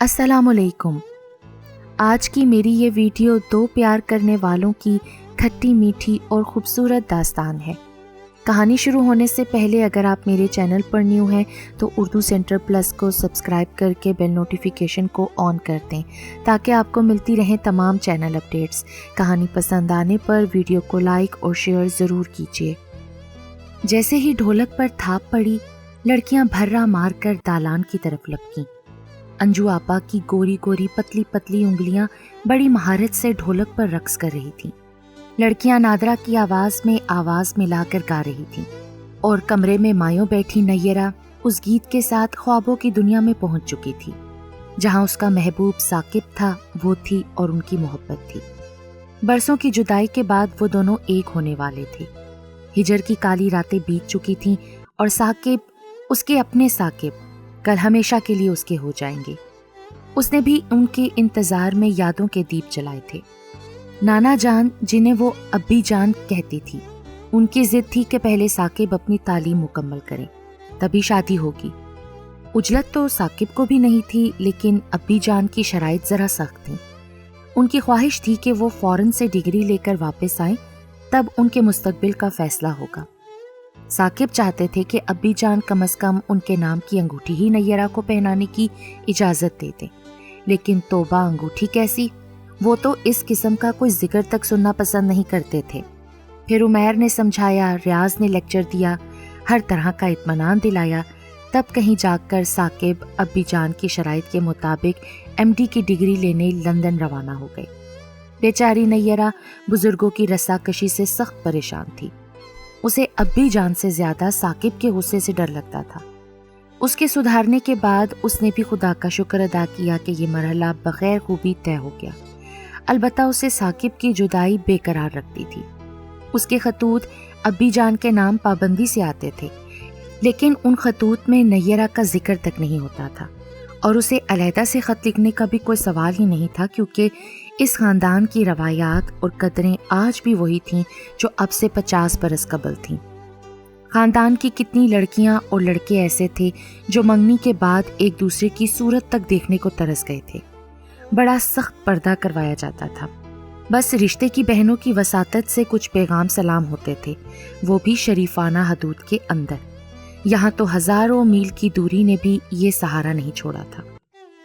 السلام علیکم۔ آج کی میری یہ ویڈیو دو پیار کرنے والوں کی کھٹی میٹھی اور خوبصورت داستان ہے۔ کہانی شروع ہونے سے پہلے اگر آپ میرے چینل پر نیو ہیں تو اردو سینٹر پلس کو سبسکرائب کر کے بیل نوٹیفیکیشن کو آن کر دیں تاکہ آپ کو ملتی رہیں تمام چینل اپڈیٹس۔ کہانی پسند آنے پر ویڈیو کو لائک اور شیئر ضرور کیجیے۔ جیسے ہی ڈھولک پر تھاپ پڑی، لڑکیاں بھرا مار کر دالان کی طرف لپکیں۔ انجو آپا کی گوری گوری پتلی پتلی انگلیاں بڑی مہارت سے ڈھولک پر رقص کر رہی تھیں۔ لڑکیاں نادرا کی آواز میں آواز ملا کر گا رہی تھیں اور کمرے میں مایوں بیٹھی نیرا اس گیت کے ساتھ خوابوں کی دنیا میں پہنچ چکی تھی۔ جہاں اس کا محبوب ثاقب تھا وہ تھی اور ان کی محبت تھی۔ برسوں کی جدائی کے بعد وہ دونوں ایک ہونے والے تھے۔ ہجر کی کالی راتیں بیت چکی تھیں اور ثاقب، اس کے اپنے ثاقب، کل ہمیشہ کے لیے اس کے ہو جائیں گے۔ اس نے بھی ان کے انتظار میں یادوں کے دیپ جلائے تھے۔ نانا جان، جنہیں وہ ابی جان کہتی تھی، ان کی ضد تھی کہ پہلے ثاقب اپنی تعلیم مکمل کریں، تبھی شادی ہوگی۔ عجلت تو ثاقب کو بھی نہیں تھی، لیکن ابی جان کی شرائط ذرا سخت تھیں۔ ان کی خواہش تھی کہ وہ فوراً سے ڈگری لے کر واپس آئیں، تب ان کے مستقبل کا فیصلہ ہوگا۔ ثاقب چاہتے تھے کہ ابی جان کم از کم ان کے نام کی انگوٹھی ہی نیرا کو پہنانے کی اجازت دے دیں، لیکن توبہ انگوٹھی کیسی، وہ تو اس قسم کا کوئی ذکر تک سننا پسند نہیں کرتے تھے۔ پھر عمیر نے سمجھایا، ریاض نے لیکچر دیا، ہر طرح کا اطمینان دلایا، تب کہیں جا کر ثاقب ابی جان کی شرائط کے مطابق MD کی ڈگری لینے لندن روانہ ہو گئے۔ بیچاری نیرا بزرگوں کی رساکشی سے سخت پریشان تھی۔ اسے ابی جان سے زیادہ ثاقب کے غصے سے ڈر لگتا تھا۔ اس کے سدھارنے کے بعد اس نے بھی خدا کا شکر ادا کیا کہ یہ مرحلہ بغیر خوبی طے ہو گیا۔ البتہ اسے ثاقب کی جدائی بے قرار رکھتی تھی۔ اس کے خطوط ابی جان کے نام پابندی سے آتے تھے، لیکن ان خطوط میں نیرا کا ذکر تک نہیں ہوتا تھا، اور اسے علیحدہ سے خط لکھنے کا بھی کوئی سوال ہی نہیں تھا، کیونکہ اس خاندان کی روایات اور قدریں آج بھی وہی تھیں جو اب سے 50 برس قبل تھیں۔ خاندان کی کتنی لڑکیاں اور لڑکے ایسے تھے جو منگنی کے بعد ایک دوسرے کی صورت تک دیکھنے کو ترس گئے تھے۔ بڑا سخت پردہ کروایا جاتا تھا۔ بس رشتے کی بہنوں کی وساطت سے کچھ پیغام سلام ہوتے تھے، وہ بھی شریفانہ حدود کے اندر۔ یہاں تو ہزاروں میل کی دوری نے بھی یہ سہارا نہیں چھوڑا تھا۔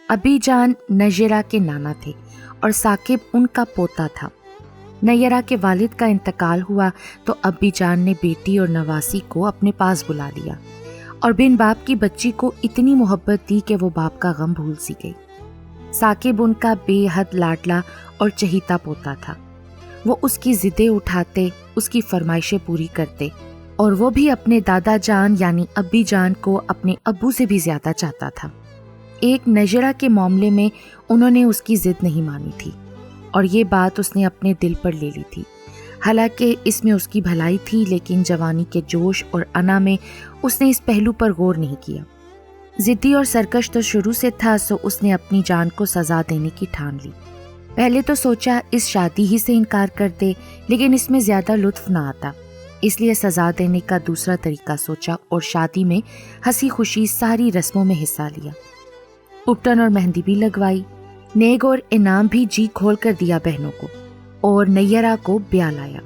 ابی جان نیرا کے نانا تھے اور ثاقب ان کا پوتا تھا۔ نیرا کے والد کا انتقال ہوا تو ابی جان نے بیٹی اور نواسی کو اپنے پاس بلا لیا اور بن باپ کی بچی کو اتنی محبت دی کہ وہ باپ کا غم بھول سی گئی۔ ثاقب ان کا بے حد لاڈلا اور چہیتا پوتا تھا۔ وہ اس کی ضدیں اٹھاتے، اس کی فرمائشیں پوری کرتے، اور وہ بھی اپنے دادا جان یعنی ابی جان کو اپنے ابو سے بھی زیادہ چاہتا تھا۔ ایک نیرا کے معاملے میں انہوں نے اس کی ضد نہیں مانی تھی، اور یہ بات اس نے اپنے دل پر لے لی تھی۔ حالانکہ اس میں اس کی بھلائی تھی، لیکن جوانی کے جوش اور انا میں اس نے اس پہلو پر غور نہیں کیا۔ ضدی اور سرکش تو شروع سے تھا، سو اس نے اپنی جان کو سزا دینے کی ٹھان لی۔ پہلے تو سوچا اس شادی ہی سے انکار کر دے، لیکن اس میں زیادہ لطف نہ آتا، اس لیے سزا دینے کا دوسرا طریقہ سوچا اور شادی میں ہنسی خوشی ساری رسموں میں حصہ لیا۔ اپٹن اور مہندی بھی لگوائی، نیگ اور انعام بھی جی کھول کر دیا بہنوں کو، اور نیرا کو بیاہ لایا۔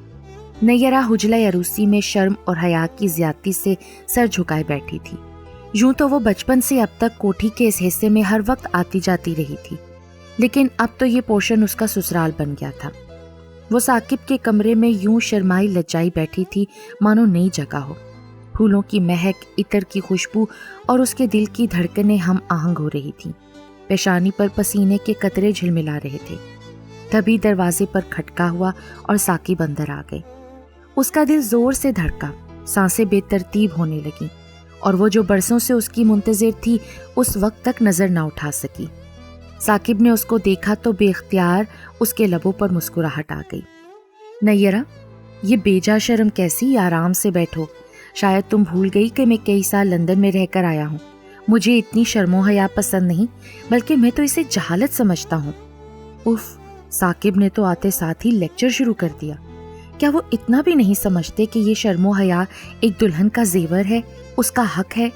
نیرا حجلہ عروسی میں شرم اور حیا کی زیادتی سے سر جھکائے بیٹھی تھی۔ یوں تو وہ بچپن سے اب تک کوٹھی کے اس حصے میں ہر وقت آتی جاتی رہی تھی، لیکن اب تو یہ پورشن اس کا سسرال بن گیا تھا۔ وہ ثاقب کے کمرے میں یوں شرمائی لجائی بیٹھی تھی مانو نئی جگہ ہو۔ پھولوں کی مہک، عطر کی خوشبو اور اس کے دل کی دھڑکنیں ہم آہنگ ہو رہی تھیں۔ پیشانی پر پسینے کے قطرے جھلملا رہے تھے۔ تبھی دروازے پر کھٹکا ہوا اور ثاقب اندر آ گئے۔ اس کا دل زور سے دھڑکا، سانسیں بے ترتیب ہونے لگیں، اور وہ جو برسوں سے اس کی منتظر تھی اس وقت تک نظر نہ اٹھا سکی۔ ثاقب نے اس کو دیکھا تو بے اختیار اس کے لبوں پر مسکراہٹ آ گئی۔ نیرا، یہ بے جا شرم کیسی؟ آرام سے بیٹھو۔ شاید تم بھول گئی کہ میں کئی سال لندن میں رہ کر آیا ہوں۔ مجھے اتنی شرم و حیا پسند نہیں، بلکہ میں تو اسے جہالت سمجھتا ہوں۔ اف، ثاقب نے تو آتے ساتھ ہی لیکچر شروع کر دیا۔ کیا وہ اتنا بھی نہیں سمجھتے کہ یہ شرم و حیا ایک دلہن کا زیور ہے، اس کا حق ہے؟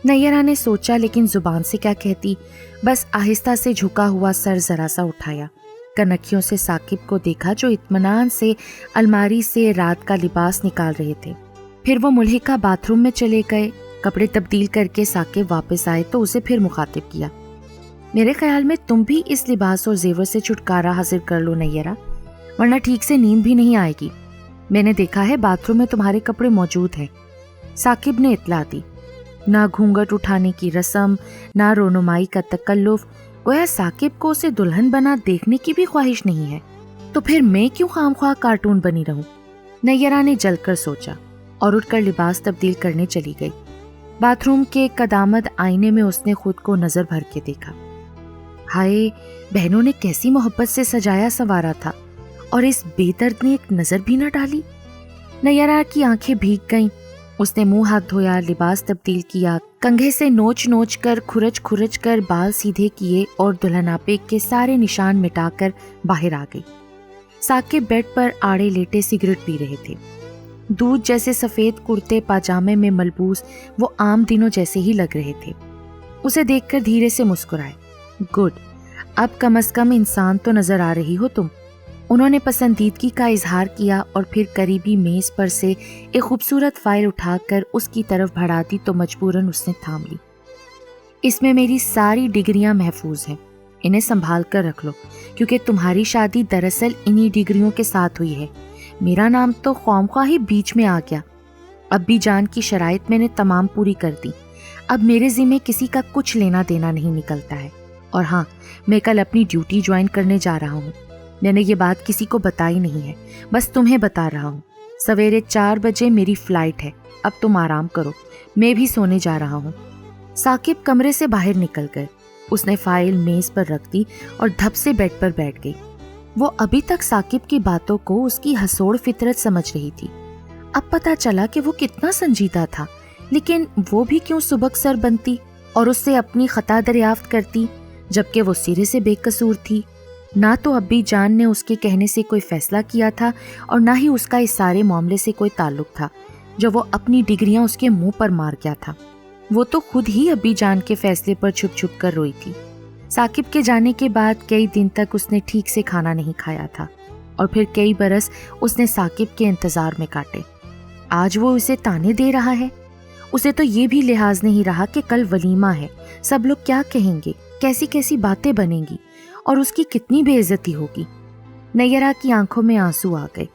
نیرا نے سوچا لیکن زبان سے کیا کہتی، بس آہستہ سے جھکا ہوا سر ذرا سا اٹھایا، کنکھیوں سے ثاقب کو دیکھا جو اطمینان سے الماری سے رات کا لباس نکال رہے تھے۔ پھر وہ ملحقہ باتھ روم میں چلے گئے۔ کپڑے تبدیل کر کے ثاقب واپس آئے تو اسے پھر مخاطب کیا، میرے خیال میں تم بھی اس لباس اور زیور سے چھٹکارا حاصل کر لو نیرا، ورنہ ٹھیک سے نیند بھی نہیں آئے گی۔ میں نے دیکھا ہے باتھ روم میں تمہارے کپڑے موجود ہیں۔ ثاقب نے اطلاع دی۔ نہ گھونگھٹ اٹھانے کی رسم، نہ رونمائی کا تکلف، گویا ثاقب کو اسے دلہن بنا دیکھنے کی بھی خواہش نہیں ہے، تو پھر میں کیوں خام خواہ کارٹون بنی رہوں؟ نیرا نے جل کر سوچا اور اٹھ کر لباس تبدیل کرنے چلی گئی۔ باتھ روم کے قدامت آئینے میں اس نے خود کو نظر بھر کے دیکھا۔ ہائے، بہنوں نے کیسی محبت سے سجایا سنوارا تھا، اور اس بے درد نے ایک نظر بھی نہ ڈالی۔ نیرا کی آنکھیں بھیگ گئیں۔ اس نے منہ ہاتھ دھویا، لباس تبدیل کیا، کنگھے سے نوچ نوچ کر کھرچ کھرچ کر بال سیدھے کیے اور دلہناپے کے سارے نشان مٹا کر باہر آ گئی۔ ثاقب بیڈ پر آڑے لیٹے سگریٹ پی رہے تھے۔ دودھ جیسے سفید کرتے پاجامے میں ملبوس وہ عام دنوں جیسے ہی لگ رہے تھے۔ اسے دیکھ کر دھیرے سے مسکرائے۔ گڈ، اب کم از کم انسان تو نظر آ رہی ہو تم۔ انہوں نے پسندیدگی کا اظہار کیا اور پھر قریبی میز پر سے ایک خوبصورت فائل اٹھا کر اس کی طرف بڑھا دی تو مجبوراً اس نے تھام لی۔ اس میں میری ساری ڈگریاں محفوظ ہیں، انہیں سنبھال کر رکھ لو، کیونکہ تمہاری شادی دراصل انہی ڈگریوں کے ساتھ ہوئی ہے۔ میرا نام تو خواہ ہی بیچ میں آ گیا۔ ابی جان کی شرائط میں نے تمام پوری کر دی۔ اب میرے ذمے کسی کا کچھ لینا دینا نہیں نکلتا ہے۔ اور ہاں، میں کل اپنی ڈیوٹی جوائن کرنے جا رہا ہوں۔ میں نے یہ بات کسی کو بتائی نہیں ہے، بس تمہیں بتا رہا ہوں۔ سویرے 4 بجے میری فلائٹ ہے، اب تم آرام کرو، میں بھی سونے جا رہا ہوں۔ ثاقب کمرے سے باہر نکل گئے۔ اس نے فائل میز پر رکھ دی اور دھپ سے بیڈ پر بیٹھ گئی۔ وہ ابھی تک ثاقب کی باتوں کو اس کی حسوڑ فطرت سمجھ رہی تھی۔ اب پتہ چلا کہ وہ کتنا سنجیدہ تھا، لیکن وہ بھی کیوں سبک سر بنتی اور اس سے اپنی خطا دریافت کرتی، جبکہ وہ سرے سے بے قصور تھی۔ نہ تو ابی جان نے اس کے کہنے سے کوئی فیصلہ کیا تھا اور نہ ہی اس کا اس سارے معاملے سے کوئی تعلق تھا جو وہ اپنی ڈگریاں اس کے منہ پر مار گیا تھا۔ وہ تو خود ہی ابی جان کے فیصلے پر چھپ چھپ کر روئی تھی۔ ثاقب کے جانے کے بعد کئی دن تک اس نے ٹھیک سے کھانا نہیں کھایا تھا، اور پھر کئی برس اس نے ثاقب کے انتظار میں کاٹے۔ آج وہ اسے تانے دے رہا ہے۔ اسے تو یہ بھی لحاظ نہیں رہا کہ کل ولیمہ ہے، سب لوگ کیا کہیں گے، کیسی کیسی باتیں بنیں گی، اور اس کی کتنی بے عزتی ہوگی۔ نیرا کی آنکھوں میں آنسو آ گئے۔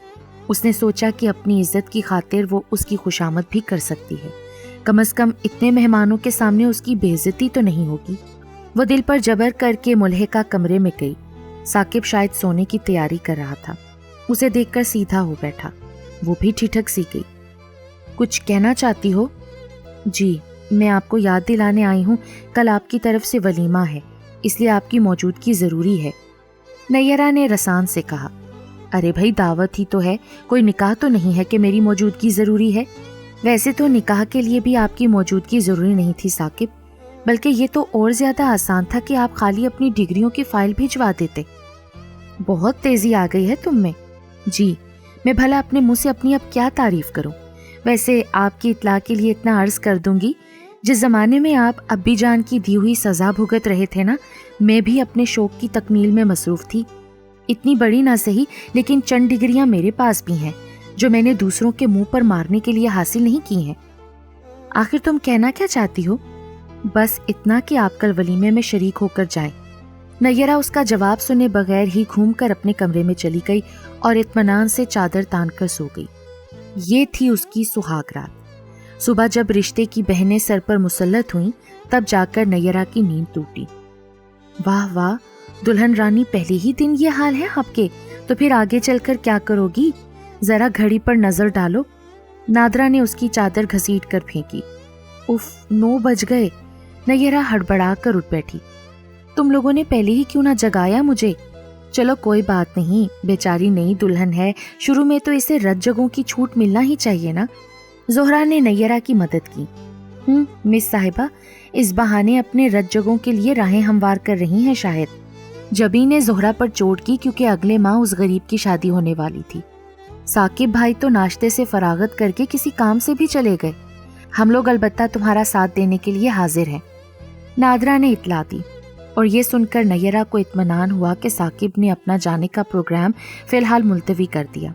اس نے سوچا کہ اپنی عزت کی خاطر وہ اس کی خوشامد بھی کر سکتی ہے، کم از کم اتنے مہمانوں کے سامنے اس کی بے عزتی تو نہیں ہوگی۔ وہ دل پر جبر کر کے ملحقہ کمرے میں گئی۔ ثاقب شاید سونے کی تیاری کر رہا تھا۔ اسے دیکھ کر سیدھا ہو بیٹھا۔ وہ بھی ٹھٹک سی گئی۔ کچھ کہنا چاہتی ہو؟ جی، میں آپ کو یاد دلانے آئی ہوں، کل آپ کی طرف سے ولیمہ ہے، اس لیے آپ کی موجودگی ضروری ہے۔ نیرا نے رسان سے کہا۔ ارے بھائی، دعوت ہی تو ہے، کوئی نکاح تو نہیں ہے کہ میری موجودگی ضروری ہے۔ ویسے تو نکاح کے لیے بھی آپ کی موجودگی ضروری نہیں تھی ثاقب، بلکہ یہ تو اور زیادہ آسان تھا کہ آپ خالی اپنی ڈگریوں کی فائل بھجوا دیتے۔ بہت تیزی آ گئی ہے تم میں۔ جی، میں بھلا اپنے منہ سے اپنی اب کیا تعریف کروں؟ ویسے آپ کی اطلاع کے لیے اتنا عرض کر دوں گی، جس زمانے میں آپ ابی جان کی دی ہوئی سزا بھگت رہے تھے نا، میں بھی اپنے شوق کی تکمیل میں مصروف تھی۔ اتنی بڑی نہ سہی، لیکن چند ڈگریاں میرے پاس بھی ہیں جو میں نے دوسروں کے منہ پر مارنے کے لیے حاصل نہیں کی ہیں۔ آخر تم کہنا کیا چاہتی ہو؟ بس اتنا کہ آپ کل ولیمے میں شریک ہو کر جائیں۔ نیرا اس کا جواب سنے بغیر ہی گھوم کر اپنے کمرے میں چلی گئی اور اطمینان سے چادر تان کر سو گئی۔ یہ تھی اس کی سہاگ رات۔ صبح جب رشتے کی بہنیں سر پر مسلط ہوئیں، تب جا کر نیرا کی نیند ٹوٹی۔ واہ واہ، دلہن رانی پہلے ہی دن یہ حال ہے آپ کے، تو پھر آگے چل کر کیا کرو گی؟ ذرا گھڑی پر نظر ڈالو۔ نادرا نے اس کی چادر گھسیٹ کر پھینکی۔ اف، 9 بج گئے۔ نیرا ہڑبڑا کر اٹھ بیٹھی۔ تم لوگوں نے پہلے ہی کیوں نہ جگایا مجھے؟ چلو کوئی بات نہیں، بیچاری نئی دلہن ہے، شروع میں تو اسے رت جگہوں کی چھوٹ ملنا ہی چاہیے نا۔ زہرا نے نیرا کی مدد کی۔ مس صاحبہ، اس بہانے اپنے رت جگہوں کے لیے راہیں ہموار کر رہی ہیں شاید۔ جبی نے زہرا پر چوٹ کی کیونکہ اگلے ماہ اس غریب کی شادی ہونے والی تھی۔ ثاقب بھائی تو ناشتے سے فراغت کر کے کسی کام سے بھی چلے گئے۔ ہم لوگ البتہ تمہارا ساتھ دینے کے لیے حاضر ہیں، نادرا نے اطلاع دی۔ اور یہ سن کر نیرہ کو اطمینان ہوا کہ ثاقب نے اپنا جانے کا پروگرام فی الحال ملتوی کر دیا۔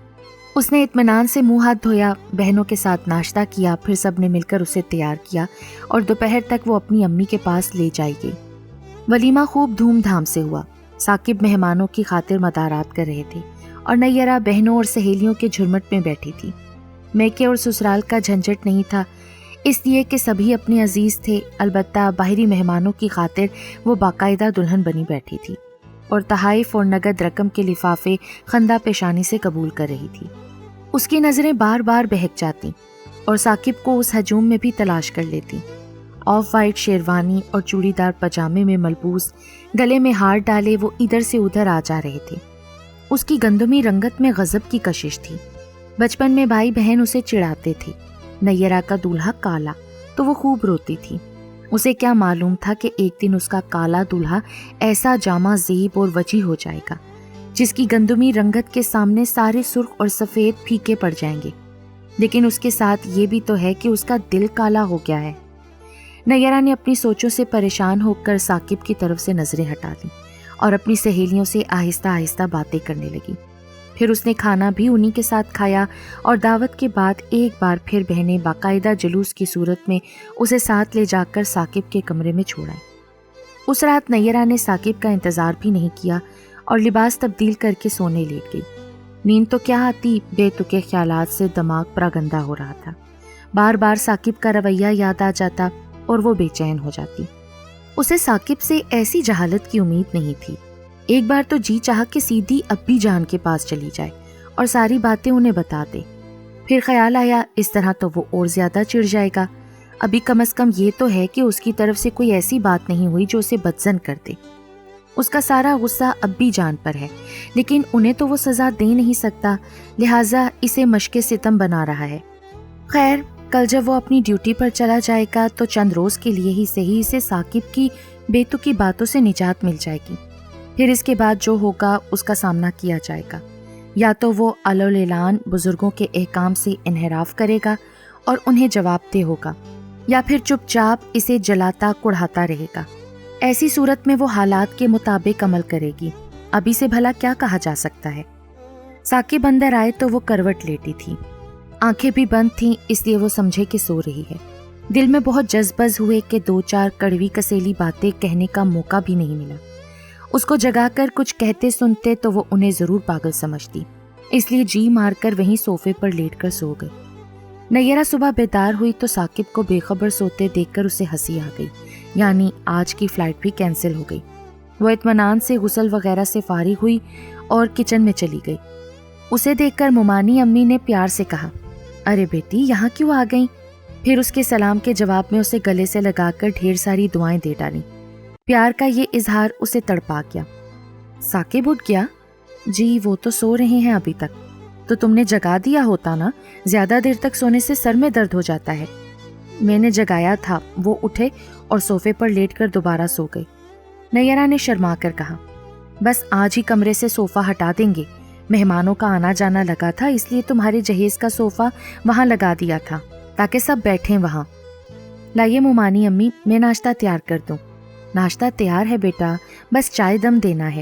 اس نے اطمینان سے منہ ہاتھ دھویا، بہنوں کے ساتھ ناشتہ کیا، پھر سب نے مل کر اسے تیار کیا اور دوپہر تک وہ اپنی امی کے پاس لے جائی گئی۔ ولیمہ خوب دھوم دھام سے ہوا۔ ثاقب مہمانوں کی خاطر مدارات کر رہے تھے اور نیرہ بہنوں اور سہیلیوں کے جھرمٹ میں بیٹھی تھی۔ میکے اور سسرال کا جھنجھٹ نہیں تھا، اس لیے کہ سبھی اپنے عزیز تھے، البتہ باہری مہمانوں کی خاطر وہ باقاعدہ دلہن بنی بیٹھی تھی اور تحائف اور نقد رقم کے لفافے خندہ پیشانی سے قبول کر رہی تھی۔ اس کی نظریں بار بار بہک جاتی اور ثاقب کو اس ہجوم میں بھی تلاش کر لیتی۔ آف وائٹ شیروانی اور چوڑی دار پاجامے میں ملبوس، گلے میں ہار ڈالے وہ ادھر سے ادھر آ جا رہے تھے۔ اس کی گندمی رنگت میں غضب کی کشش تھی۔ بچپن میں بھائی بہن اسے چڑھاتے تھے، نیرہ کا دولہا کالا، تو وہ خوب روتی تھی۔ اسے کیا معلوم تھا کہ ایک دن اس کا کالا دولہا ایسا جامع زیب اور وجیح ہو جائے گا جس کی گندمی رنگت کے سامنے سارے سرخ اور سفید پھیکے پڑ جائیں گے۔ لیکن اس کے ساتھ یہ بھی تو ہے کہ اس کا دل کالا ہو گیا ہے۔ نیرہ نے اپنی سوچوں سے پریشان ہو کر ثاقب کی طرف سے نظریں ہٹا دیں اور اپنی سہیلیوں سے آہستہ آہستہ باتیں کرنے لگی۔ پھر اس نے کھانا بھی انہی کے ساتھ کھایا اور دعوت کے بعد ایک بار پھر بہنیں باقاعدہ جلوس کی صورت میں اسے ساتھ لے جا کر ثاقب کے کمرے میں چھوڑائیں۔ اس رات نیرہ نے ثاقب کا انتظار بھی نہیں کیا اور لباس تبدیل کر کے سونے لیٹ گئی۔ نیند تو کیا آتی، بے تکے خیالات سے دماغ پراگندہ ہو رہا تھا۔ بار بار ثاقب کا رویہ یاد آ جاتا اور وہ بے چین ہو جاتی۔ اسے ثاقب سے ایسی جہالت کی امید نہیں تھی۔ ایک بار تو جی چاہا کہ سیدھی ابی جان کے پاس چلی جائے اور ساری باتیں انہیں بتا دے۔ پھر خیال آیا اس طرح تو وہ اور زیادہ چڑ جائے گا۔ ابھی کم از کم یہ تو ہے کہ اس کی طرف سے کوئی ایسی بات نہیں ہوئی جو اسے بدظن کر دے۔ اس کا سارا غصہ ابی جان پر ہے، لیکن انہیں تو وہ سزا دے نہیں سکتا، لہٰذا اسے مشق ستم بنا رہا ہے۔ خیر، کل جب وہ اپنی ڈیوٹی پر چلا جائے گا تو چند روز کے لیے ہی صحیح اسے ثاقب کی بے تکی باتوں سے نجات مل جائے گی۔ پھر اس کے بعد جو ہوگا اس کا سامنا کیا جائے گا۔ یا تو وہ علولاعلان بزرگوں کے احکام سے انحراف کرے گا اور انہیں جواب دہ ہوگا، یا پھر چپ چاپ اسے جلاتا کڑھاتا رہے گا۔ ایسی صورت میں وہ حالات کے مطابق عمل کرے گی۔ ابھی سے بھلا کیا کہا جا سکتا ہے؟ ثاقب اندر آئے تو وہ کروٹ لیٹی تھی، آنکھیں بھی بند تھیں، اس لیے وہ سمجھے کہ سو رہی ہے۔ دل میں بہت جذبز ہوئے کہ دو چار کڑوی کسیلی باتیں کہنے کا موقع بھی نہیں ملا۔ اس کو جگا کر کچھ کہتے سنتے تو وہ انہیں ضرور پاگل سمجھتی، اس لیے جی مار کر وہیں صوفے پر لیٹ کر سو گئی۔ نیرہ صبح بیدار ہوئی تو ثاقب کو بے خبر سوتے دیکھ کر اسے ہنسی آ گئی، یعنی آج کی فلائٹ بھی کینسل ہو گئی۔ وہ اطمینان سے غسل وغیرہ سے فارغ ہوئی اور کچن میں چلی گئی۔ اسے دیکھ کر مومانی امی نے پیار سے کہا، ارے بیٹی یہاں کیوں آ گئیں؟ پھر اس کے سلام کے جواب میں اسے گلے سے لگا کر ڈھیر ساری دعائیں دے ڈالیں۔ پیار کا یہ اظہار اسے تڑپا گیا۔ ثاقب اٹھ گیا؟ جی وہ تو سو رہے ہیں ابھی تک۔ تو تم نے جگا دیا ہوتا نا، زیادہ دیر تک سونے سے سر میں درد ہو جاتا ہے۔ میں نے جگایا تھا، وہ اٹھے اور صوفے پر لیٹ کر دوبارہ سو گئی۔ نیرہ نے شرما کر کہا، بس آج ہی کمرے سے صوفہ ہٹا دیں گے، مہمانوں کا آنا جانا لگا تھا، اس لیے تمہارے جہیز کا صوفہ وہاں لگا دیا تھا تاکہ سب بیٹھیں وہاں۔ لائیے مومانی امی، میں ناشتہ تیار کر دوں۔ ناشتہ تیار ہے بیٹا، بس چائے دم دینا ہے۔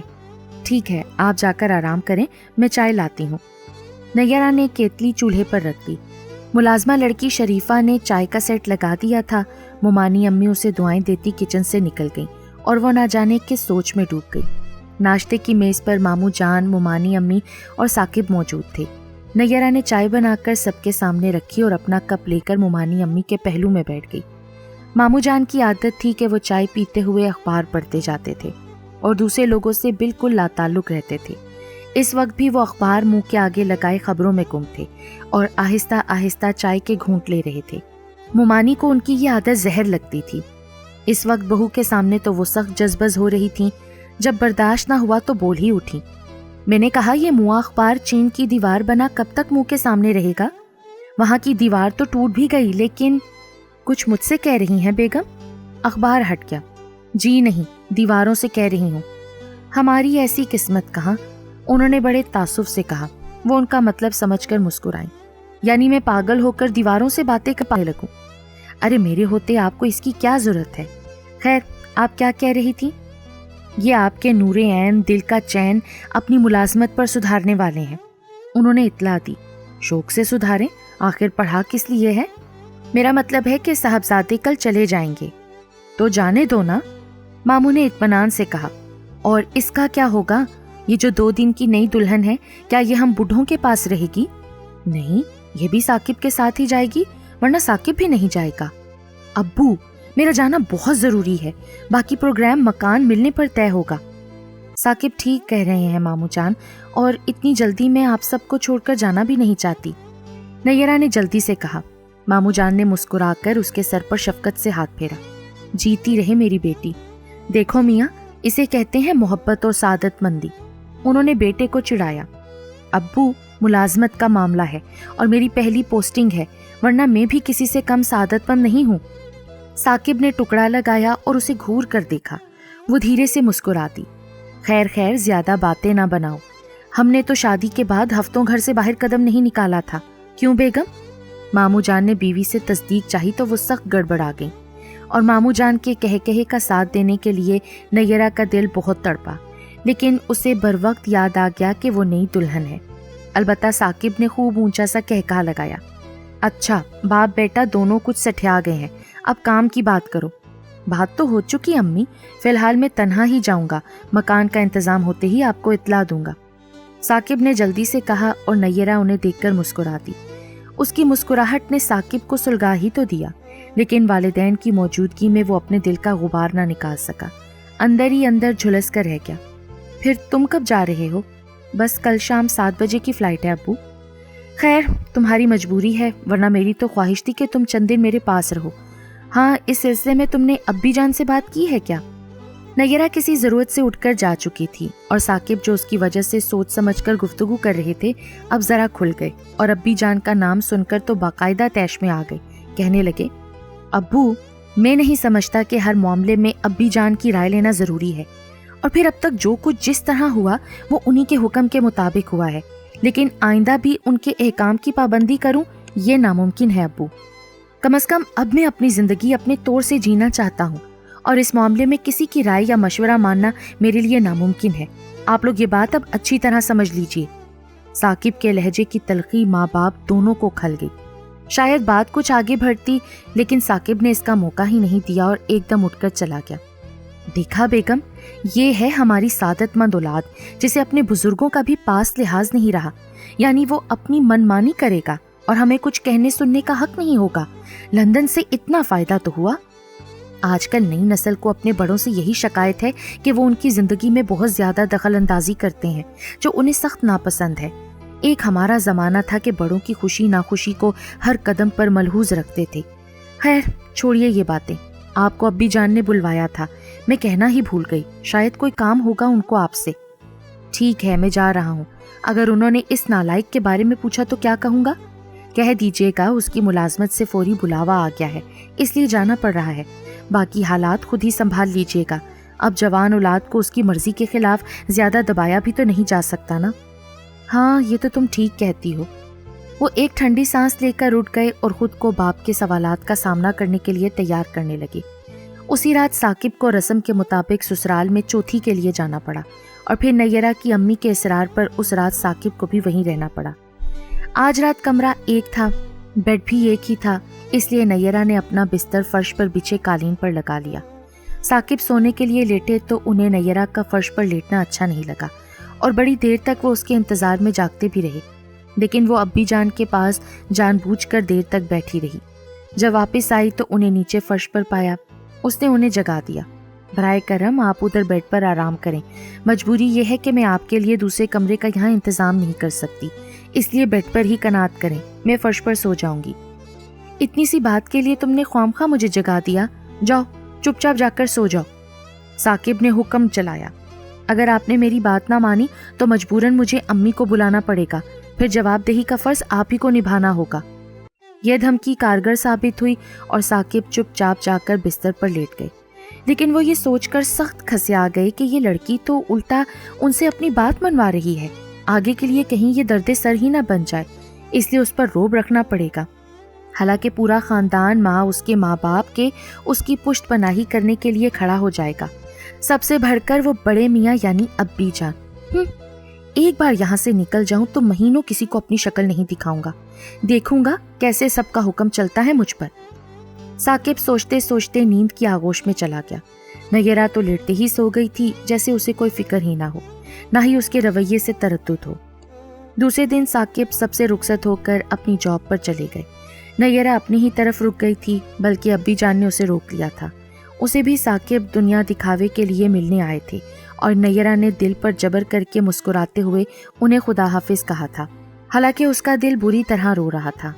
ٹھیک ہے، آپ جا کر آرام کریں، میں چائے لاتی ہوں۔ نیرہ نے کیتلی چولہے پر رکھ دی۔ ملازمہ لڑکی شریفہ نے چائے کا سیٹ لگا دیا تھا۔ مومانی امی اسے دعائیں دیتی کچن سے نکل گئیں اور وہ نہ جانے کس سوچ میں ڈوب گئی۔ ناشتے کی میز پر ماموں جان، مومانی امی اور ثاقب موجود تھے۔ نیرہ نے چائے بنا کر سب کے سامنے رکھی اور اپنا کپ لے کر مومانی امی کے پہلو میں بیٹھ گئی۔ ماموں جان کی عادت تھی کہ وہ چائے پیتے ہوئے اخبار پڑھتے جاتے تھے اور دوسرے لوگوں سے بالکل لا تعلق رہتے تھے۔ اس وقت بھی وہ اخبار منہ کے آگے لگائے خبروں میں گم تھے اور آہستہ آہستہ چائے کے گھونٹ لے رہے تھے۔ مومانی کو ان کی یہ عادت زہر لگتی تھی۔ اس وقت بہو کے سامنے تو وہ سخت جذبز ہو رہی تھیں، جب برداشت نہ ہوا تو بول ہی اٹھی، میں نے کہا یہ منہ اخبار چین کی دیوار بنا کب تک منہ کے سامنے رہے گا؟ وہاں کی دیوار تو ٹوٹ بھی گئی، لیکن کچھ مجھ سے کہہ رہی ہیں بیگم؟ اخبار ہٹ گیا۔ جی نہیں، دیواروں سے کہہ رہی ہوں۔ ہماری ایسی قسمت کہاں، انہوں نے بڑے تعصب سے کہا۔ وہ ان کا مطلب سمجھ کر مسکرائیں۔ یعنی میں پاگل ہو کر دیواروں سے باتیں کرنے لگوں؟ ارے میرے ہوتے آپ کو اس کی کیا ضرورت ہے؟ خیر، آپ کیا کہہ رہی تھی؟ یہ آپ کے نور عین دل کا چین اپنی ملازمت پر سدھارنے والے ہیں، انہوں نے اطلاع دی۔ شوق سے سدھاریں، آخر پڑھا کس لیے ہے؟ میرا مطلب ہے کہ صاحبزادے کل چلے جائیں گے۔ تو جانے دو نا، ماموں نے اطمینان سے کہا۔ اور اس کا کیا ہوگا؟ یہ جو 2 دن کی نئی دلہن ہے، کیا یہ ہم بوڑھوں کے پاس رہے گی؟ نہیں، یہ بھی ثاقب کے ساتھ ہی جائے گی، ورنہ ثاقب بھی نہیں جائے گا۔ ابو، میرا جانا بہت ضروری ہے، باقی پروگرام مکان ملنے پر طے ہوگا۔ ثاقب ٹھیک کہہ رہے ہیں ماموں جان، اور اتنی جلدی میں آپ سب کو چھوڑ کر جانا بھی نہیں چاہتی، نیرہ نے جلدی سے کہا۔ ماموں جان نے مسکرا کر اس کے سر پر شفقت سے ہاتھ پھیرا۔ جیتی رہے میری بیٹی۔ دیکھو میاں، اسے کہتے ہیں محبت اور سعادت مندی، انہوں نے بیٹے کو چڑھایا۔ ابو، ملازمت کا معاملہ ہے اور میری پہلی پوسٹنگ ہے، ورنہ میں بھی کسی سے کم سعادت مند نہیں ہوں۔ ثاقب نے ٹکڑا لگایا اور اسے گھور کر دیکھا۔ وہ دھیرے سے مسکرا دی۔ خیر خیر، زیادہ باتیں نہ بناؤ، ہم نے تو شادی کے بعد ہفتوں گھر سے باہر قدم نہیں نکالا تھا، کیوں بیگم؟ ماموں جان نے بیوی سے تصدیق چاہی تو وہ سخت گڑبڑا گئی، اور ماموں جان کے کہے کا ساتھ دینے کے لیے نیرہ کا دل بہت تڑپا، لیکن اسے بروقت یاد آ گیا کہ وہ نئی دلہن ہے۔ البتہ ثاقب نے خوب اونچا سا کہا لگایا، اچھا باپ بیٹا دونوں کچھ سٹھیا گئے ہیں، اب کام کی بات کرو۔ بات تو ہو چکی امی، فی الحال میں تنہا ہی جاؤں گا، مکان کا انتظام ہوتے ہی آپ کو اطلاع دوں گا، ثاقب نے جلدی سے کہا، اور نیرہ انہیں دیکھ کر مسکرا دی۔ اس کی مسکراہٹ نے ثاقب کو سلگا ہی تو دیا، لیکن والدین کی موجودگی میں وہ اپنے دل کا غبار نہ نکال سکا، اندر ہی اندر جھلس کر رہ گیا۔ پھر تم کب جا رہے ہو؟ بس کل شام 7 بجے کی فلائٹ ہے ابو۔ خیر، تمہاری مجبوری ہے، ورنہ میری تو خواہش تھی کہ تم چند دن میرے پاس رہو۔ ہاں، اس سلسلے میں تم نے ابی جان سے بات کی ہے کیا؟ نیرہ کسی ضرورت سے اٹھ کر جا چکی تھی، اور ثاقب جو اس کی وجہ سے سوچ سمجھ کر گفتگو کر رہے تھے اب ذرا کھل گئے، اور ابی جان کا نام سن کر تو باقاعدہ طیش میں آ گئے۔ کہنے لگے، ابو، میں نہیں سمجھتا کہ ہر معاملے میں ابی جان کی رائے لینا ضروری ہے، اور پھر اب تک جو کچھ جس طرح ہوا وہ انہی کے حکم کے مطابق ہوا ہے، لیکن آئندہ بھی ان کے احکام کی پابندی کروں یہ ناممکن ہے ابو۔ کم از کم اب میں اپنی زندگی اپنے طور سے جینا چاہتا ہوں، اور اس معاملے میں کسی کی رائے یا مشورہ ماننا میرے لیے ناممکن ہے۔ آپ لوگ یہ بات اب اچھی طرح سمجھ لیجئے۔ ثاقب کے لہجے کی تلخی ماں باپ دونوں کو کھل گئی۔ شاید بات کچھ آگے بڑھتی، لیکن ثاقب نے اس کا موقع ہی نہیں دیا اور ایک دم اٹھ کر چلا گیا۔ دیکھا بیگم، یہ ہے ہماری سعادت مند اولاد، جسے اپنے بزرگوں کا بھی پاس لحاظ نہیں رہا، یعنی وہ اپنی من مانی کرے گا اور ہمیں کچھ کہنے سننے کا حق نہیں ہوگا۔ لندن سے اتنا فائدہ تو ہوا۔ آج کل نئی نسل کو اپنے بڑوں سے یہی شکایت ہے کہ وہ ان کی زندگی میں بہت زیادہ دخل اندازی کرتے ہیں، جو انہیں سخت ناپسند ہے۔ ایک ہمارا زمانہ تھا کہ بڑوں کی خوشی ناخوشی کو ہر قدم پر ملحوظ رکھتے تھے۔ خیر چھوڑیے یہ باتیں، آپ کو ابی جان نے بلوایا تھا، میں کہنا ہی بھول گئی، شاید کوئی کام ہوگا ان کو آپ سے۔ ٹھیک ہے، میں جا رہا ہوں، اگر انہوں نے اس نالائق کے بارے میں پوچھا تو کیا کہوں گا؟ کہہ دیجیے گا اس کی ملازمت سے فوری بلاوا آ گیا ہے، اس لیے جانا پڑ رہا ہے، باقی حالات خود ہی سنبھال لیجیے گا۔ اب جوان اولاد کو اس کی مرضی کے خلاف زیادہ دبایا بھی تو نہیں جا سکتا نا۔ ہاں، یہ تو تم ٹھیک کہتی ہو۔ وہ ایک ٹھنڈی سانس لے کر اٹھ گئے اور خود کو باپ کے سوالات کا سامنا کرنے کے لیے تیار کرنے لگے۔ اسی رات ثاقب کو رسم کے مطابق سسرال میں چوتھی کے لیے جانا پڑا، اور پھر نیرہ کی امی کے اصرار پر اس رات ثاقب کو بھی وہیں رہنا پڑا۔ آج رات کمرہ ایک تھا، بیڈ بھی ایک ہی تھا، اس لیے نیرہ نے اپنا بستر فرش پر بچھے قالین پر لگا لیا۔ ثاقب سونے کے لیے لیٹے تو انہیں نیرہ کا فرش پر لیٹنا اچھا نہیں لگا، اور بڑی دیر تک وہ اس کے انتظار میں جاگتے بھی رہے، لیکن وہ ابی جان کے پاس جان بوجھ کر دیر تک بیٹھی رہی۔ جب واپس آئی تو انہیں نیچے فرش پر پایا۔ اس نے انہیں جگا دیا۔ برائے کرم آپ ادھر بیڈ پر آرام کریں، مجبوری یہ ہے کہ میں آپ کے لیے دوسرے کمرے کا یہاں انتظام نہیں کر سکتی، اس لیے بیڈ پر ہی قناعت کریں، میں فرش پر سو جاؤں گی۔ اتنی سی بات کے لیے تم نے خواہ مجھے جگا دیا، جاؤ چپ چاپ جا کر سو جاؤ، ثاقب نے حکم چلایا۔ اگر آپ نے میری بات نہ مانی تو مجبوراً مجھے امی کو بلانا پڑے گا، پھر جواب دہی کا فرض آپ ہی کو نبھانا ہوگا۔ یہ دھمکی کارگر ثابت ہوئی اور ثاقب چپ چاپ جا کر بستر پر لیٹ گئے، لیکن وہ یہ سوچ کر سخت کھسیا گئے کہ یہ لڑکی تو الٹا ان سے اپنی بات منوا رہی ہے، آگے کے لیے کہیں یہ درد سر ہی نہ بن جائے، اس لیے اس پر روب رکھنا پڑے گا۔ حالانکہ پورا خاندان ماں اس کے ماں باپ کے اس کی پشت پناہی کرنے کے لیے کھڑا ہو جائے گا، سب سے بڑھ کر وہ بڑے میاں یعنی ابی جان۔ ایک بار یہاں سے نکل جاؤں تو مہینوں کسی کو اپنی شکل نہیں دکھاؤں گا، دیکھوں گا کیسے سب کا حکم چلتا ہے مجھ پر۔ ثاقب سوچتے سوچتے نیند کی آغوش میں چلا گیا۔ نیرہ تو لیٹتے ہی سو گئی تھی جیسے اسے کوئی فکر ہی نہ ہو، نہ ہی اس کے رویے سے تردد ہو۔ دوسرے دن ثاقب سب سے رخصت ہو کر اپنی جاب پر چلے گئے۔ نیرہ اپنی ہی طرف رک گئی تھی، بلکہ ابی جان نے اسے روک لیا تھا۔ اسے بھی ثاقب دنیا دکھاوے کے لیے ملنے آئے تھے اور نیرہ نے دل پر جبر کر کے مسکراتے ہوئے انہیں خدا حافظ کہا تھا، حالانکہ اس کا دل بری طرح رو رہا تھا۔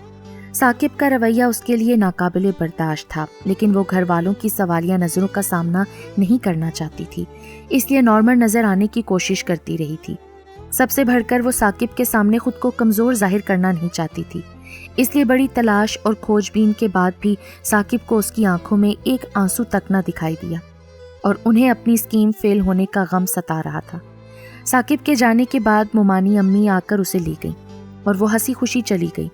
ثاقب کا رویہ اس کے لیے ناقابل برداشت تھا، لیکن وہ گھر والوں کی سوالیہ نظروں کا سامنا نہیں کرنا چاہتی تھی، اس لیے نارمل نظر آنے کی کوشش کرتی رہی تھی۔ سب سے بڑھ کر وہ ثاقب کے سامنے خود کو کمزور ظاہر کرنا نہیں چاہتی تھی، اس لیے بڑی تلاش اور کھوج بین کے بعد بھی ثاقب کو اس کی آنکھوں میں ایک آنسو تک نہ دکھائی دیا اور انہیں اپنی اسکیم فیل ہونے کا غم ستا رہا تھا۔ ثاقب کے جانے کے بعد مومانی امی آ کر اسے لی گئی اور وہ ہنسی خوشی چلی گئی۔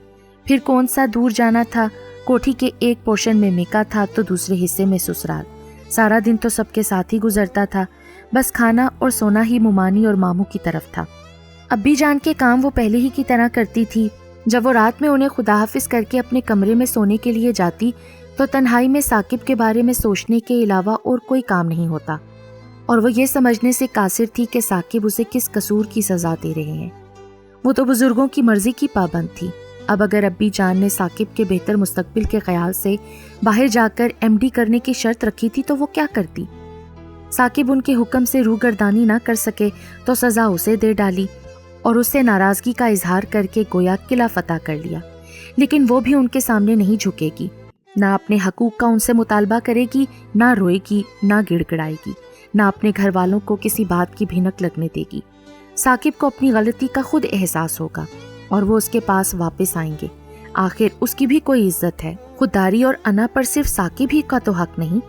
پھر کون سا دور جانا تھا، کوٹھی کے ایک پورشن میں میکا تھا تو دوسرے حصے میں سسرال۔ سارا دن تو سب کے ساتھ ہی گزرتا تھا، بس کھانا اور سونا ہی مومانی اور ماموں کی طرف تھا۔ ابی جان کے کام وہ پہلے ہی کی طرح کرتی تھی۔ جب وہ رات میں انہیں خدا حافظ کر کے اپنے کمرے میں سونے کے لیے جاتی تو تنہائی میں ثاقب کے بارے میں سوچنے کے علاوہ اور کوئی کام نہیں ہوتا، اور وہ یہ سمجھنے سے قاصر تھی کہ ثاقب اسے کس قصور کی سزا دے رہے ہیں۔ وہ تو بزرگوں کی مرضی کی پابند تھی۔ اب اگر ابی جان نے ثاقب کے بہتر مستقبل کے خیال سے باہر جا کر ایم ڈی کرنے کی شرط رکھی تھی تو وہ کیا کرتی؟ ثاقب ان کے حکم سے روگردانی نہ کر سکے تو سزا اسے دے ڈالی اور اس سے ناراضگی کا اظہار کر کے گویا قلعہ فتح کر لیا، لیکن وہ بھی ان کے سامنے نہیں جھکے گی، نہ اپنے حقوق کا ان سے مطالبہ کرے گی، نہ روئے گی، نہ گڑ گڑائے گی، نہ اپنے گھر والوں کو کسی بات کی بھنک لگنے دے گی۔ ثاقب کو اپنی غلطی کا خود احساس ہوگا اور وہ اس کے پاس واپس آئیں گے۔ آخر اس کی بھی کوئی عزت ہے۔ خودداری اور انا پر صرف ثاقب ہی کا تو حق نہیں،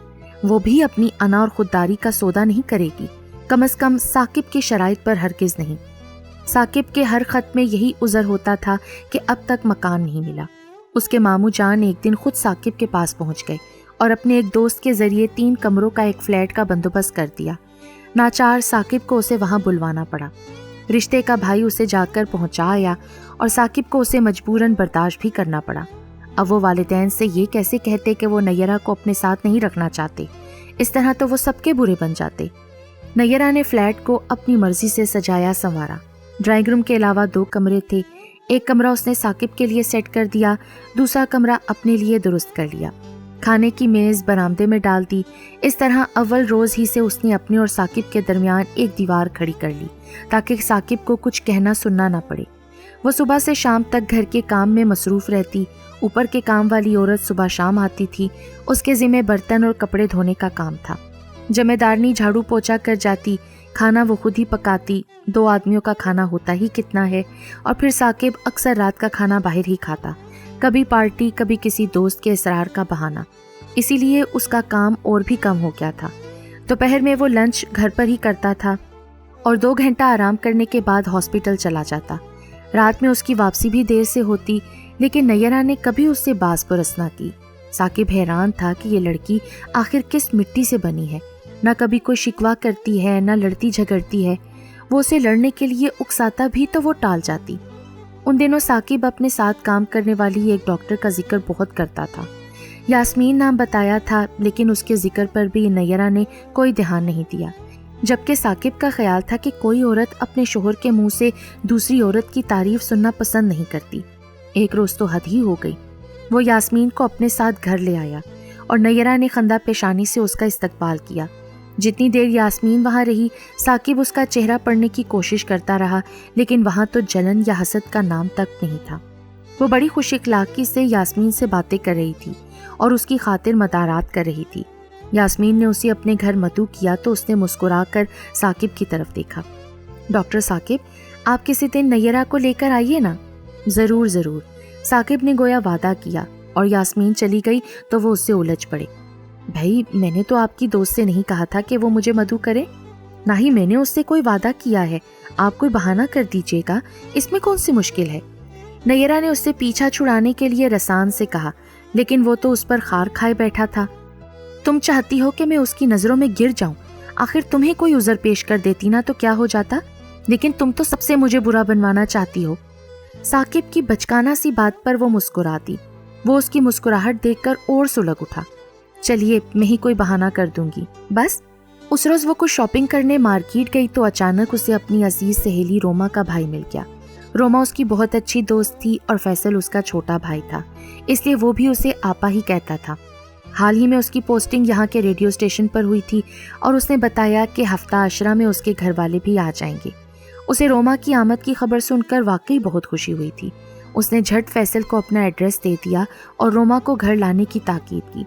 وہ بھی اپنی انا اور خودداری کا سودا نہیں کرے گی، کم از کم ثاقب کی شرائط پر ہرگز نہیں۔ ثاقب کے ہر خط میں یہی عذر ہوتا تھا کہ اب تک مکان نہیں ملا۔ اس کے ماموں جان ایک دن خود ثاقب کے پاس پہنچ گئے اور اپنے ایک دوست کے ذریعے 3 کمروں کا ایک فلیٹ کا بندوبست کر دیا۔ ناچار ثاقب کو اسے وہاں بلوانا پڑا۔ رشتے کا بھائی اسے جا کر پہنچا آیا اور ثاقب کو اسے مجبوراً برداشت بھی کرنا پڑا۔ اب وہ والدین سے یہ کیسے کہتے کہ وہ نیرہ کو اپنے ساتھ نہیں رکھنا چاہتے، اس طرح تو وہ سب کے برے بن جاتے۔ نیرہ نے فلیٹ کو اپنی مرضی سے سجایا سنوارا۔ ڈرائنگ روم کے علاوہ 2 کمرے تھے، ایک کمرہ اس نے ثاقب کے لیے سیٹ کر دیا، دوسرا کمرہ اپنے لیے درست کر لیا۔ کھانے کی میز برآمدے میں ڈال دی۔ اس طرح اول روز ہی سے اس نے اپنے اور ثاقب کے درمیان ایک دیوار کھڑی کر لی تاکہ ثاقب کو کچھ کہنا سننا نہ پڑے۔ وہ صبح سے شام تک گھر کے کام میں مصروف رہتی۔ اوپر کے کام والی عورت صبح شام آتی تھی، اس کے ذمہ برتن اور کپڑے دھونے کا کام تھا۔ جمع دارنی جھاڑو پوچھا کر جاتی، کھانا وہ خود ہی پکاتی، 2 آدمیوں کا کھانا ہوتا ہی کتنا ہے، اور پھر ثاقب اکثر رات کا کھانا باہر ہی کھاتا، کبھی پارٹی، کبھی کسی دوست کے اصرار کا بہانہ، اسی لیے اس کا کام اور بھی کم ہو گیا تھا۔ دوپہر میں وہ لنچ گھر پر ہی کرتا تھا اور 2 گھنٹہ آرام کرنے کے بعد ہاسپٹل چلا جاتا۔ رات میں اس کی واپسی بھی دیر سے ہوتی، لیکن نیرہ نے کبھی اس سے باز پرس نہ کی۔ ثاقب حیران تھا کہ یہ لڑکی آخر کس مٹی سے بنی ہے، نہ کبھی کوئی شکوہ کرتی ہے، نہ لڑتی جھگڑتی ہے۔ وہ اسے لڑنے کے لیے اکساتا بھی تو وہ ٹال جاتی۔ ان دنوں ثاقب اپنے ساتھ کام کرنے والی ایک ڈاکٹر کا ذکر بہت کرتا تھا۔ یاسمین نام بتایا تھا، لیکن اس کے ذکر پر بھی نیرہ نے کوئی دھیان نہیں دیا، جبکہ ثاقب کا خیال تھا کہ کوئی عورت اپنے شوہر کے منہ سے دوسری عورت کی تعریف سننا پسند نہیں کرتی۔ ایک روز تو حد ہی ہو گئی۔ وہ یاسمین کو اپنے ساتھ گھر لے آیا اور نیرہ نے خندہ پیشانی سے اس کا استقبال کیا۔ جتنی دیر یاسمین وہاں رہی، ثاقب اس کا چہرہ پڑھنے کی کوشش کرتا رہا، لیکن وہاں تو جلن یا حسد کا نام تک نہیں تھا۔ وہ بڑی خوش اخلاقی سے یاسمین سے باتیں کر رہی تھی اور اس کی خاطر مدارات کر رہی تھی۔ یاسمین نے اسے اپنے گھر مدعو کیا تو اس نے مسکرا کر ثاقب کی طرف دیکھا۔ ڈاکٹر ثاقب، آپ کسی دن نیرہ کو لے کر آئیے نا۔ ضرور ضرور، ثاقب نے گویا وعدہ کیا، اور یاسمین چلی گئی تو وہ اس سے الجھ پڑے۔ بھائی، میں نے تو آپ کی دوست سے نہیں کہا تھا کہ وہ مجھے مدعو کرے، نہ ہی میں نے اس سے کوئی وعدہ کیا ہے، آپ کوئی بہانہ کر دیجیے گا، اس میں کون سی مشکل ہے؟ نیرہ نے اس سے پیچھا چھڑانے کے لیے رسان سے کہا، لیکن وہ تو اس پر خار کھائے بیٹھا تھا۔ تم چاہتی ہو کہ میں اس کی نظروں میں گر جاؤں؟ آخر تمہیں کوئی عذر پیش کر دیتی نا تو کیا ہو جاتا، لیکن تم تو سب سے مجھے برا بنوانا چاہتی ہو۔ ثاقب کی بچکانہ سی بات پر وہ مسکرا دی۔ وہ اس کی مسکراہٹ دیکھ کر اور سلگ اٹھا۔ چلیے میں ہی کوئی بہانہ کر دوں گی بس۔ اس روز وہ کچھ شاپنگ کرنے مارکیٹ گئی تو اچانک اسے اپنی عزیز سہیلی روما کا بھائی مل گیا۔ روما اس کی بہت اچھی دوست تھی اور فیصل اس کا چھوٹا بھائی تھا، اس لیے وہ بھی اسے آپا ہی کہتا تھا۔ حال ہی میں اس کی پوسٹنگ یہاں کے ریڈیو اسٹیشن پر ہوئی تھی اور اس نے بتایا کہ ہفتہ عشرہ میں اس کے گھر والے بھی آ جائیں گے۔ اسے روما کی آمد کی خبر سن کر واقعی بہت خوشی ہوئی تھی۔ اس نے جھٹ فیصل کو اپنا ایڈریس دے دیا اور روما کو گھر لانے کی تاکید کی۔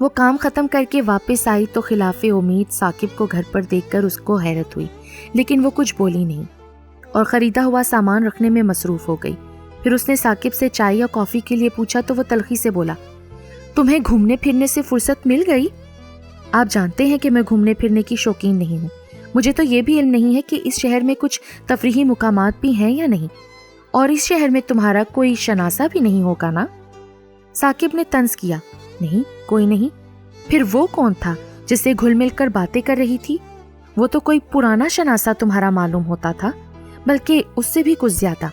وہ کام ختم کر کے واپس آئی تو خلاف امید ثاقب کو گھر پر دیکھ کر اس کو حیرت ہوئی، لیکن وہ کچھ بولی نہیں اور خریدا ہوا سامان رکھنے میں مصروف ہو گئی۔ پھر اس نے ثاقب سے چائے یا کافی کے لیے پوچھا تو وہ تلخی سے بولا، تمہیں گھومنے پھرنے سے فرصت مل گئی؟ آپ جانتے ہیں کہ میں گھومنے پھرنے کی شوقین نہیں ہوں۔ مجھے تو یہ بھی علم نہیں ہے کہ اس شہر میں کچھ تفریحی مقامات بھی ہیں یا نہیں، اور اس شہر میں تمہارا کوئی شناسا بھی نہیں ہوگا نا؟ ثاقب نے طنز کیا، نہیں کوئی نہیں۔ پھر وہ کون تھا جس سے گھل مل کر باتیں کر رہی تھی؟ وہ تو کوئی پرانا شناسا تمہارا معلوم ہوتا تھا، بلکہ اس سے بھی کچھ زیادہ۔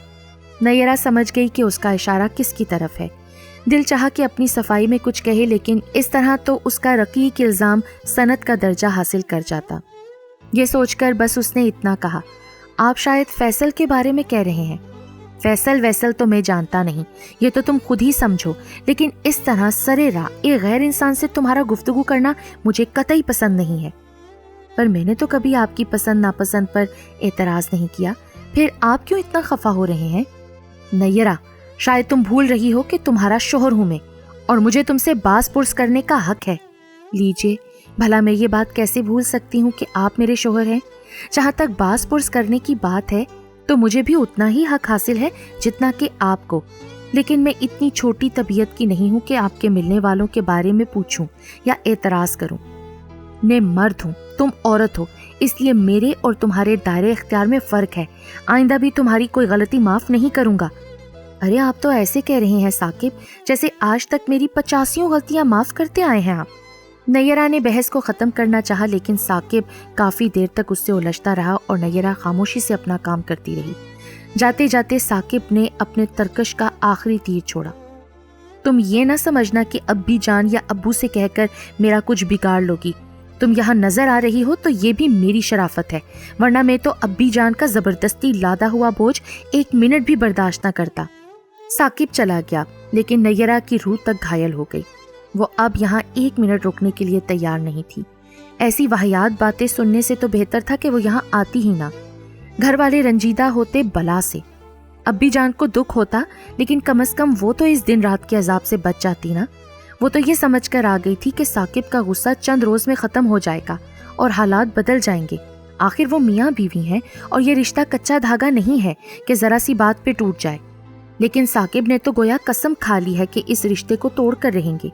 نیرہ سمجھ گئی کہ اس کا اشارہ کس کی طرف ہے۔ دل چاہا کہ اپنی صفائی میں کچھ کہے، لیکن اس طرح تو اس کا رقیق الزام سند کا درجہ حاصل کر جاتا۔ یہ سوچ کر بس اس نے اتنا کہا، آپ شاید فیصل کے بارے میں کہہ رہے ہیں۔ فیصل تو میں جانتا نہیں، یہ تو تم خود ہی سمجھو، لیکن اس طرح سرے راہ ایک غیر انسان سے تمہارا گفتگو کرنا مجھے قطعی پسند نہیں ہے۔ پر میں نے تو کبھی آپ کی پسند ناپسند پر اعتراض نہیں کیا، پھر آپ کیوں اتنا خفا ہو رہے ہیں؟ نیرہ، شاید تم بھول رہی ہو کہ تمہارا شوہر ہوں میں، اور مجھے تم سے باز پرس کرنے کا حق ہے۔ لیجیے، بھلا میں یہ بات کیسے بھول سکتی ہوں کہ آپ میرے شوہر ہیں؟ جہاں تک باز پرس کرنے کی بات ہے تو مجھے بھی اتنا ہی حق حاصل ہے جتنا کہ آپ کو، لیکن میں اتنی چھوٹی طبیعت کی نہیں ہوں کہ آپ کے ملنے والوں کے بارے میں پوچھوں یا اعتراض کروں۔ میں مرد ہوں، تم عورت ہو، اس لیے میرے اور تمہارے دائرے اختیار میں فرق ہے۔ آئندہ بھی تمہاری کوئی غلطی معاف نہیں کروں گا۔ ارے آپ تو ایسے کہہ رہے ہیں ثاقب جیسے آج تک میری 85 غلطیاں معاف کرتے آئے ہیں آپ۔ نیرہ نے بحث کو ختم کرنا چاہا، لیکن ثاقب کافی دیر تک اس سے الجھتا رہا اور نیرہ خاموشی سے اپنا کام کرتی رہی۔ جاتے جاتے ثاقب نے اپنے ترکش کا آخری تیر چھوڑا، تم یہ نہ سمجھنا کہ ابی جان یا ابو سے کہہ کر میرا کچھ بگاڑ لوگی۔ تم یہاں نظر آ رہی ہو تو یہ بھی میری شرافت ہے، ورنہ میں تو ابی جان کا زبردستی لادا ہوا بوجھ ایک منٹ بھی برداشت نہ کرتا۔ ثاقب چلا گیا، لیکن نیرہ کی روح تک گھائل ہو گئی۔ وہ اب یہاں ایک منٹ رکنے کے لیے تیار نہیں تھی۔ ایسی واہیات باتیں سننے سے تو بہتر تھا کہ وہ یہاں آتی ہی نہ۔ گھر والے رنجیدہ ہوتے بلا سے، ابی جان کو دکھ ہوتا، لیکن کم از کم وہ تو اس دن رات کے عذاب سے بچ جاتی نا۔ وہ تو یہ سمجھ کر آ گئی تھی کہ ثاقب کا غصہ چند روز میں ختم ہو جائے گا اور حالات بدل جائیں گے۔ آخر وہ میاں بیوی ہیں اور یہ رشتہ کچا دھاگا نہیں ہے کہ ذرا سی بات پہ ٹوٹ جائے۔ لیکن ثاقب نے تو گویا قسم کھا لی ہے کہ اس رشتے کو توڑ کر رہیں گے،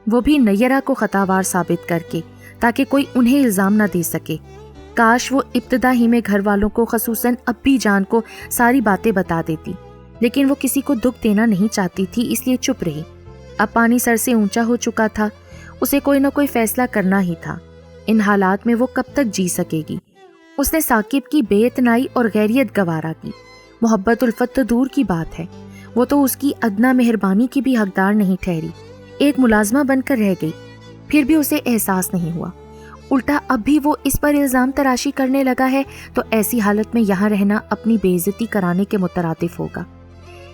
وہ بھی نیرہ کو خطاوار ثابت کر کے، تاکہ کوئی انہیں الزام نہ دے سکے۔ کاش وہ ابتدا ہی میں گھر والوں کو، خصوصاً ابی جان کو ساری باتیں بتا دیتی، لیکن وہ کسی کو دکھ دینا نہیں چاہتی تھی، اس لیے چپ رہی۔ اب پانی سر سے اونچا ہو چکا تھا، اسے کوئی نہ کوئی فیصلہ کرنا ہی تھا۔ ان حالات میں وہ کب تک جی سکے گی؟ اس نے ثاقب کی بے اتنائی اور غیریت گوارا کی۔ محبت الفت تو دور کی بات ہے، وہ تو اس کی ادنا مہربانی کی بھی حقدار نہیں ٹھہری، ایک ملازمہ بن کر رہ گئی۔ پھر بھی اسے احساس نہیں ہوا، الٹا اب بھی وہ اس پر الزام تراشی کرنے لگا ہے تو ایسی حالت میں یہاں رہنا اپنی بے عزتی کرانے کے مترادف ہوگا۔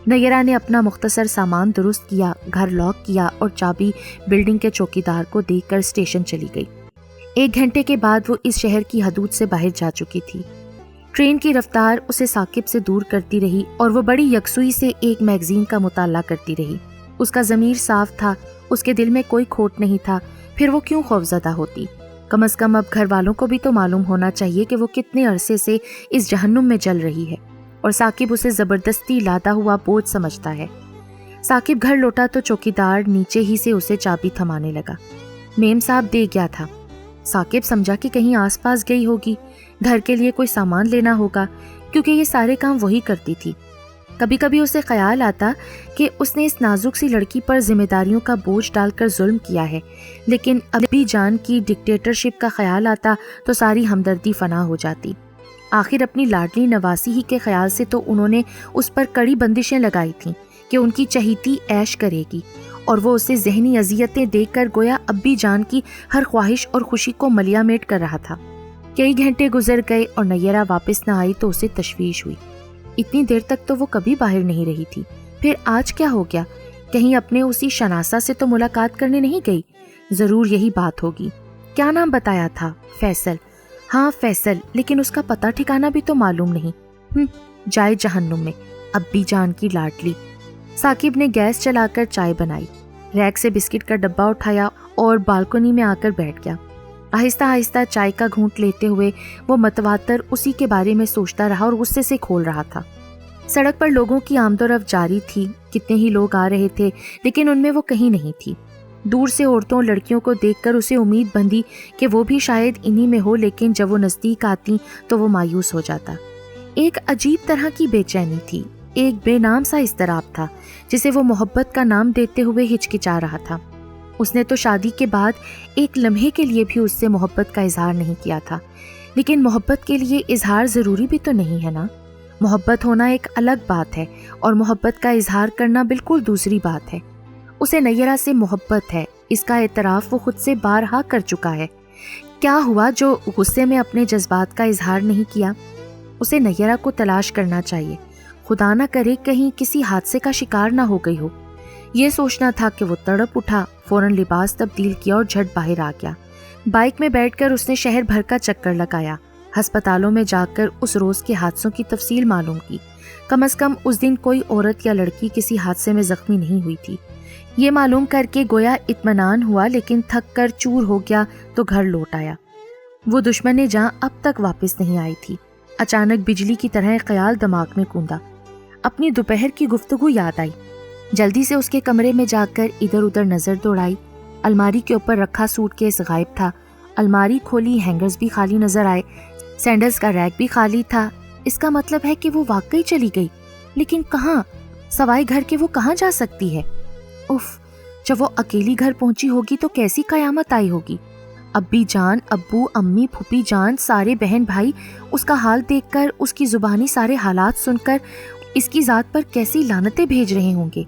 نیرہ نے اپنا مختصر سامان درست کیا، گھر لاک کیا اور چابی بلڈنگ کے چوکیدار کو دے کر اسٹیشن چلی گئی۔ 1 گھنٹے کے بعد وہ اس شہر کی حدود سے باہر جا چکی تھی۔ ٹرین کی رفتار اسے ثاقب سے دور کرتی رہی اور وہ بڑی یکسوئی سے ایک میگزین کا مطالعہ کرتی رہی۔ اس کا ضمیر صاف تھا، اس کے دل میں کوئی کھوٹ نہیں تھا، پھر وہ کیوں خوفزدہ ہوتی؟ کم از کم اب گھر والوں کو بھی تو معلوم ہونا چاہیے کہ وہ کتنے عرصے سے اس جہنم میں جل رہی ہے، اور ثاقب اسے زبردستی لادا ہوا بوجھ سمجھتا ہے۔ ثاقب گھر لوٹا تو چوکیدار نیچے ہی سے اسے چابی تھمانے لگا۔ میم صاحب دے گیا تھا۔ ثاقب سمجھا کہ کہیں آس پاس گئی ہوگی، گھر کے لیے کوئی سامان لینا ہوگا، کیونکہ یہ سارے کام وہی کرتی تھی۔ کبھی کبھی اسے خیال آتا کہ اس نے اس نازک سی لڑکی پر ذمہ داریوں کا بوجھ ڈال کر ظلم کیا ہے، لیکن ابی جان کی ڈکٹیٹرشپ کا خیال آتا تو ساری ہمدردی فنا ہو جاتی۔ آخر اپنی لاڈلی نواسی ہی کے خیال سے تو انہوں نے اس پر کڑی بندشیں لگائی تھیں کہ ان کی چہیتی عیش کرے گی، اور وہ اسے ذہنی اذیتیں دے کر گویا ابی جان کی ہر خواہش اور خوشی کو ملیا میٹ کر رہا تھا۔ کئی گھنٹے گزر گئے اور نیرہ واپس نہ آئی تو اسے تشویش ہوئی۔ اتنی دیر تک تو وہ کبھی باہر نہیں رہی تھی، پھر آج کیا ہو گیا؟ کہیں اپنے اسی شناسا سے تو ملاقات کرنے نہیں گئی؟ ضرور یہی بات ہوگی۔ کیا نام بتایا تھا؟ فیصل۔ ہاں فیصل، لیکن اس کا پتہ ٹھکانہ بھی تو معلوم نہیں۔ جائے جہنم میں، ابی جان کی لاڈلی۔ ثاقب نے گیس چلا کر چائے بنائی، ریک سے بسکٹ کا ڈبہ اٹھایا اور بالکنی میں آ کر بیٹھ گیا۔ آہستہ آہستہ چائے کا گھونٹ لیتے ہوئے وہ متواتر اسی کے بارے میں سوچتا رہا اور غصے سے کھول رہا تھا۔ سڑک پر لوگوں کی آمد و رفت جاری تھی، کتنے ہی لوگ آ رہے تھے، لیکن ان میں وہ کہیں نہیں تھی۔ دور سے عورتوں لڑکیوں کو دیکھ کر اسے امید بندھی کہ وہ بھی شاید انہی میں ہو، لیکن جب وہ نزدیک آتی تو وہ مایوس ہو جاتا۔ ایک عجیب طرح کی بے چینی تھی، ایک بے نام سا اضطراب تھا جسے وہ محبت کا نام دیتے ہوئے ہچکچا رہا تھا۔ اس نے تو شادی کے بعد ایک لمحے کے لیے بھی اس سے محبت کا اظہار نہیں کیا تھا، لیکن محبت کے لیے اظہار ضروری بھی تو نہیں ہے نا۔ محبت ہونا ایک الگ بات ہے اور محبت کا اظہار کرنا بالکل دوسری بات ہے۔ اسے نیرہ سے محبت ہے، اس کا اعتراف وہ خود سے بارہا کر چکا ہے۔ کیا ہوا جو غصے میں اپنے جذبات کا اظہار نہیں کیا؟ اسے نیرہ کو تلاش کرنا چاہیے، خدا نہ کرے کہیں کسی حادثے کا شکار نہ ہو گئی ہو۔ یہ سوچنا تھا کہ وہ تڑپ اٹھا، فوراً لباس تبدیل کیا اور جھٹ باہر آ گیا۔ بائک میں بیٹھ کر اس نے شہر بھر کا چکر لگایا، ہسپتالوں میں جا کر اس روز کے حادثوں کی تفصیل معلوم کی۔ کم از کم اس دن کوئی عورت یا لڑکی کسی حادثے میں زخمی نہیں ہوئی تھی۔ یہ معلوم کر کے گویا اطمینان ہوا، لیکن تھک کر چور ہو گیا تو گھر لوٹ آیا۔ وہ دشمن جاں اب تک واپس نہیں آئی تھی۔ اچانک بجلی کی طرح ایک خیال دماغ میں کوندا۔ اپنی دوپہر کی گفتگو یاد آئی۔ جلدی سے اس کے کمرے میں جا کر ادھر ادھر نظر دوڑائی۔ الماری کے اوپر رکھا سوٹ کیس غائب تھا، الماری کھولی، ہینگرز بھی خالی نظر آئے، سینڈلز کا ریک بھی خالی تھا۔ اس کا مطلب ہے کہ وہ واقعی چلی گئی، لیکن کہاں؟ سوائے گھر کے وہ کہاں جا سکتی ہے؟ اف، جب وہ اکیلی گھر پہنچی ہوگی تو کیسی قیامت آئی ہوگی۔ ابی جان، ابو، امی، پھوپھی جان، سارے بہن بھائی اس کا حال دیکھ کر، اس کی زبانی سارے حالات سن کر اس کی ذات پر کیسی لعنتیں بھیج رہے ہوں گے۔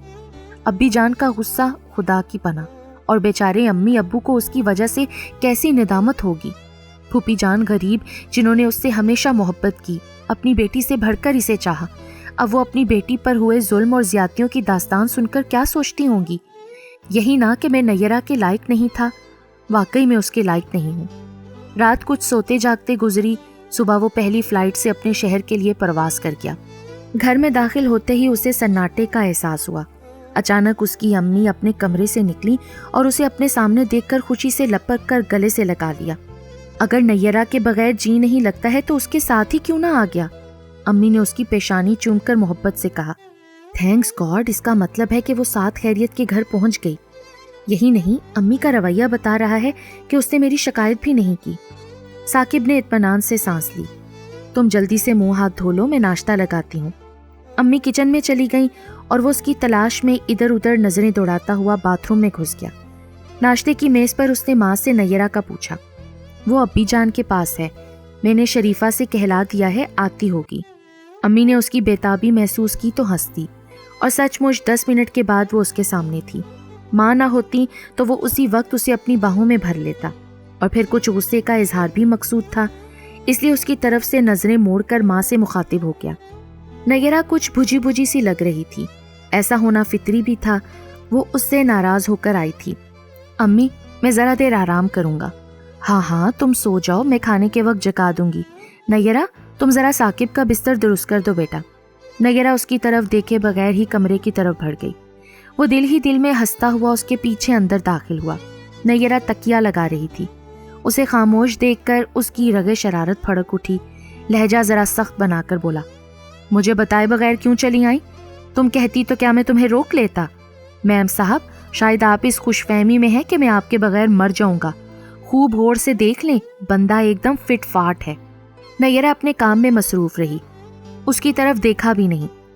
ابی جان کا غصہ خدا کی پناہ، اور بیچارے امی ابو کو اس کی وجہ سے کیسی ندامت ہوگی۔ پھوپھی جان غریب، جنہوں نے اس سے ہمیشہ محبت کی، اپنی بیٹی سے بڑھ کر اسے چاہا، اب وہ اپنی بیٹی پر ہوئے ظلم اور زیادتیوں کی داستان سن کر کیا سوچتی ہوں گی؟ یہی نہ کہ میں نیرہ کے لائق نہیں تھا، واقعی میں اس کے لائق نہیں ہوں۔ رات کچھ سوتے جاگتے گزری، صبح وہ پہلی فلائٹ سے اپنے شہر کے لیے پرواز کر گیا۔ گھر میں داخل ہوتے ہی اسے سناٹے کا احساس ہوا۔ اچانک اس کی امی اپنے کمرے سے نکلی اور اسے اپنے سامنے دیکھ کر خوشی سے لپک کر گلے سے لگا لیا۔ اگر نیرہ کے بغیر جی نہیں لگتا ہے تو اس کے ساتھ ہی کیوں نہ آ گیا؟ امی نے اس کی پیشانی چوم کر محبت سے کہا، تھینکس گاڈ، اس کا مطلب ہے کہ وہ ساتھ خیریت کے گھر پہنچ گئی۔ یہی نہیں، امی کا رویہ بتا رہا ہے کہ اس نے میری شکایت بھی نہیں کی۔ ثاقب نے اطمینان سے سانس لی۔ تم جلدی سے منہ ہاتھ دھو لو، میں ناشتہ لگاتی ہوں۔ امی کچن میں چلی گئیں اور وہ اس کی تلاش میں ادھر ادھر نظریں دوڑاتا ہوا باتھ روم میں گھس گیا۔ ناشتے کی میز پر اس نے ماں سے نیرہ کا پوچھا۔ وہ ابی جان کے پاس ہے، میں نے شریفہ سے کہلا دیا ہے، آتی ہوگی۔ امی نے اس کی بےتابی محسوس کی تو ہنس دی، اور سچ مچ 10 منٹ کے بعد وہ اس کے سامنے تھی۔ ماں نہ ہوتی تو وہ اسی وقت اسے اپنی باہوں میں بھر لیتا، اور پھر کچھ غصے کا اظہار بھی مقصود تھا، اس لیے اس کی طرف سے نظریں موڑ کر ماں سے مخاطب ہو گیا۔ نیرہ کچھ بجھی بجھی سی لگ رہی تھی، ایسا ہونا فطری بھی تھا۔ وہ اس سے ناراض ہو کر آئی تھی۔ امی، میں ذرا دیر آرام کروں گا۔ ہاں ہاں، تم سو جاؤ، میں کھانے کے وقت جگا دوں گی۔ نیرہ، تم ذرا ثاقب کا بستر درست کر دو بیٹا۔ نیرہ اس کی طرف دیکھے بغیر ہی کمرے کی طرف بڑھ گئی۔ وہ دل ہی دل میں ہنستا ہوا اس کے پیچھے اندر داخل ہوا۔ نیرہ تکیہ لگا رہی تھی۔ اسے خاموش دیکھ کر اس کی رگیں شرارت پھڑک اٹھی۔ لہجہ ذرا سخت بنا کر بولا، مجھے بتائے بغیر کیوں چلی آئیں؟ تم کہتی تو کیا میں تمہیں روک لیتا؟ میم صاحب، شاید آپ اس خوش فہمی میں ہیں کہ میں آپ کے بغیر مر جاؤں گا۔ خوب غور سے دیکھ لیں، بندہ ایک دم فٹ فاٹ ہے۔ نیرہ اپنے کام میں مصروف رہی، اس کی طرف دیکھا بھی نہیں۔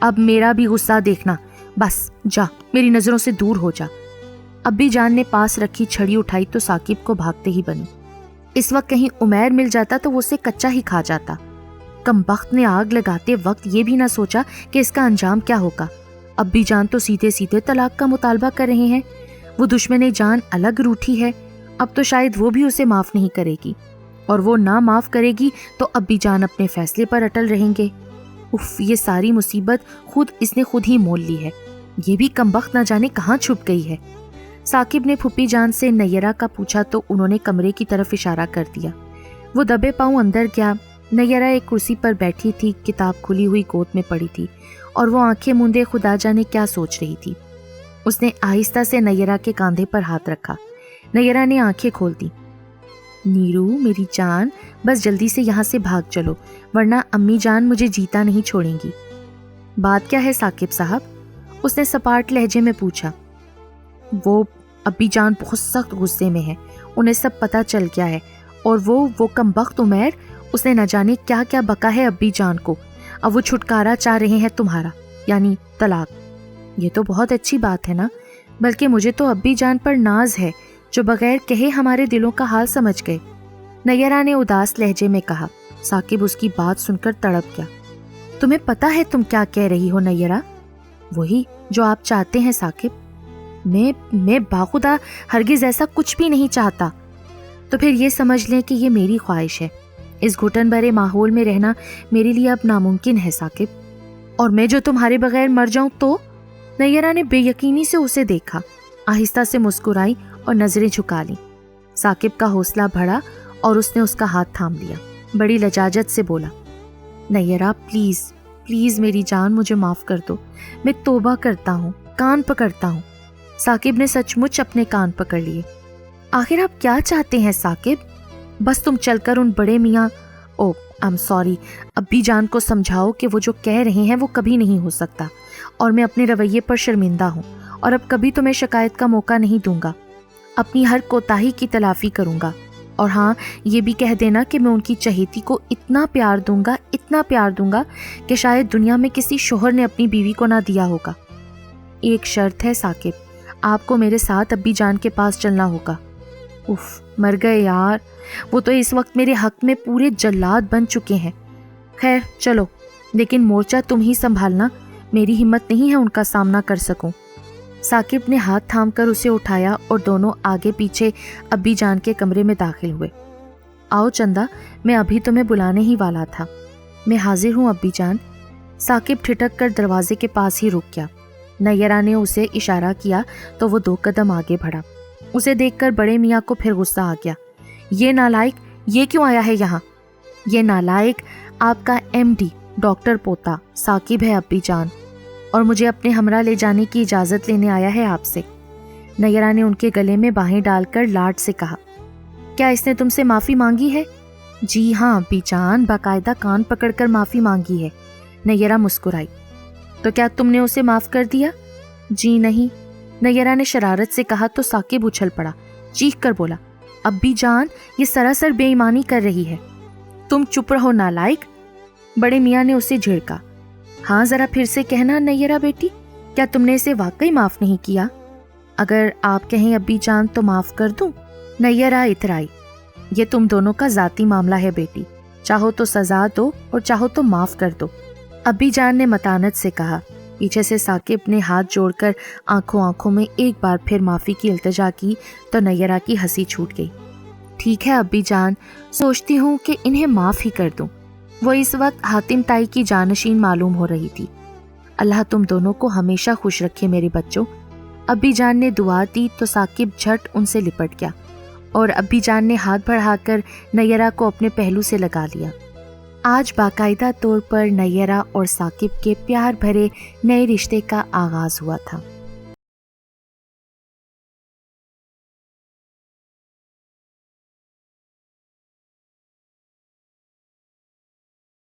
اب میرا بھی غصہ دیکھنا، بس جا میری نظروں سے دور ہو جا۔ ابی جان نے پاس رکھی چھڑی اٹھائی تو ثاقب کو بھاگتے ہی بنی۔ اس وقت کہیں عمیر مل جاتا تو وہ اسے کچا ہی کھا جاتا۔ کمبخت نے آگ لگاتے وقت یہ بھی نہ سوچا کہ اس کا انجام کیا ہوگا۔ ابی جان تو سیدھے سیدھے طلاق کا مطالبہ کر رہے ہیں۔ وہ دشمن جان الگ روٹھی ہے، اب تو شاید وہ بھی اسے معاف نہیں کرے گی، اور وہ نہ معاف کرے گی تو ابی جان اپنے فیصلے پر اٹل رہیں گے۔ اف، یہ ساری مصیبت اس نے خود ہی مول لی ہے۔ یہ بھی کمبخت نہ جانے کہاں چھپ گئی ہے۔ ثاقب نے پھپھی جان سے نیرہ کا پوچھا تو انہوں نے کمرے کی طرف اشارہ کر دیا۔ وہ دبے پاؤں اندر گیا۔ نیرہ ایک کرسی پر بیٹھی تھی، کتاب کھلی ہوئی گود میں پڑی تھی، اور وہ آنکھیں موندے خدا جانے کیا سوچ رہی تھی۔ اس نے آہستہ سے نیرہ کے کاندھے پر ہاتھ رکھا۔ نیرہ نے آنکھیں کھول دی۔ نیرو میری جان، بس جلدی سے یہاں سے بھاگ چلو، ورنہ امی جان مجھے جیتا نہیں چھوڑیں گی۔ بات کیا ہے ثاقب صاحب؟ اس نے سپاٹ لہجے میں پوچھا۔ وہ ابی جان بہت سخت غصے میں ہے، انہیں سب پتہ چل گیا ہے، اور وہ کمبخت عمیر، اس نے نہ جانے کیا کیا بکا ہے ابی جان کو۔ اب وہ چھٹکارا چاہ رہے ہیں تمہارا، یعنی طلاق۔ یہ تو بہت اچھی بات ہے نا، بلکہ مجھے تو ابی جان پر ناز ہے جو بغیر کہے ہمارے دلوں کا حال سمجھ گئے، نیرہ نے اداس لہجے میں کہا۔ ثاقب اس کی بات سن کر تڑپ گیا۔ تمہیں پتہ ہے تم کیا کہہ رہی ہو نیرہ؟ وہی جو آپ چاہتے ہیں ثاقب۔ میں باخدا ہرگز ایسا کچھ بھی نہیں چاہتا۔ تو پھر یہ سمجھ لیں کہ یہ میری خواہش ہے۔ اس گھٹن بھرے ماحول میں رہنا میرے لیے اب ناممکن ہے ثاقب، اور میں جو تمہارے بغیر مر جاؤں تو؟ نیرہ نے بے یقینی سے اسے دیکھا، آہستہ سے مسکرائی اور نظریں جھکا لیں۔ ثاقب کا حوصلہ بڑھا اور اس نے اس کا ہاتھ تھام لیا، بڑی لجاجت سے بولا، نیرہ پلیز پلیز میری جان، مجھے معاف کر دو، میں توبہ کرتا ہوں، کان پکڑتا ہوں۔ ثاقب نے سچ مچ اپنے کان پکڑ لیے۔ آخر آپ کیا چاہتے ہیں ثاقب؟ بس تم چل کر ان بڑے میاں سوری ابی جان کو سمجھاؤ کہ وہ جو کہہ رہے ہیں وہ کبھی نہیں ہو سکتا، اور میں اپنے رویے پر شرمندہ ہوں، اور اب کبھی تمہیں شکایت کا موقع نہیں دوں گا، اپنی ہر کوتاہی کی تلافی کروں گا، اور ہاں یہ بھی کہہ دینا کہ میں ان کی چہیتی کو اتنا پیار دوں گا کہ شاید دنیا میں کسی شوہر نے اپنی بیوی کو نہ دیا ہوگا۔ ایک شرط ہے ثاقب، آپ کو میرے ساتھ ابی جان کے پاس چلنا ہوگا۔ اف، مر گئے یار، وہ تو اس وقت میرے حق میں پورے جلاد بن چکے ہیں۔ خیر چلو، لیکن مورچہ تم ہی سنبھالنا، میری ہمت نہیں ہے ان کا سامنا کر سکوں۔ ثاقب نے ہاتھ تھام کر اسے اٹھایا اور دونوں آگے پیچھے ابی جان کے کمرے میں داخل ہوئے۔ آؤ چندہ، میں ابھی تمہیں بلانے ہی والا تھا۔ میں حاضر ہوں ابی جان۔ ثاقب ٹھٹک کر دروازے کے پاس ہی رک گیا۔ نیرہ نے اسے اشارہ کیا تو وہ 2 قدم آگے بڑھا۔ اسے دیکھ کر بڑے میاں کو پھر غصہ آ گیا۔ یہ نالائق، یہ کیوں آیا ہے یہاں؟ یہ نالائق آپ کا MD ڈاکٹر پوتا ثاقب ہے ابی جان، اور مجھے اپنے ہمراہ لے جانے کی اجازت لینے آیا ہے آپ سے۔ نیرہ نے ان کے گلے میں باہیں ڈال کر لاڈ سے کہا، کیا اس نے تم سے معافی مانگی ہے؟ جی ہاں ابی جان، باقاعدہ کان پکڑ کر معافی مانگی ہے۔ نیرہ مسکرائی۔ تو کیا تم نے اسے معاف کر دیا؟ جی نہیں، نیرہ نے شرارت سے کہا تو ثاقب اچھل پڑا، چیخ کر بولا، ابی جان یہ سراسر بے ایمانی کر رہی ہے۔ تم چپ رہو نالائق۔ بڑے میاں نے اسے جھڑکا۔ ہاں ذرا پھر سے کہنا نیرہ بیٹی، کیا تم نے اسے واقعی معاف نہیں کیا؟ اگر آپ کہیں ابی جان تو معاف کر دوں؟ نیرہ اترائی۔ یہ تم دونوں کا ذاتی معاملہ ہے بیٹی، چاہو تو سزا دو اور چاہو تو معاف کر دو، ابی جان نے متانت سے کہا۔ پیچھے سے ثاقب نے ہاتھ جوڑ کر آنکھوں میں ایک بار پھر معافی کی التجا کی تو نیرہ کی ہنسی چھوٹ گئی۔ ٹھیک ہے ابی جان، سوچتی ہوں کہ انہیں معاف ہی کر دوں۔ وہ اس وقت حاتم تائی کی جانشین معلوم ہو رہی تھی۔ اللہ تم دونوں کو ہمیشہ خوش رکھے میرے بچوں۔ ابی جان نے دعا دی تو ثاقب جھٹ ان سے لپٹ گیا، اور ابی جان نے ہاتھ بڑھا کر نیرہ کو اپنے پہلو سے لگا لیا۔ آج باقاعدہ طور پر نیرہ اور ثاقب کے پیار بھرے نئے رشتے کا آغاز ہوا تھا۔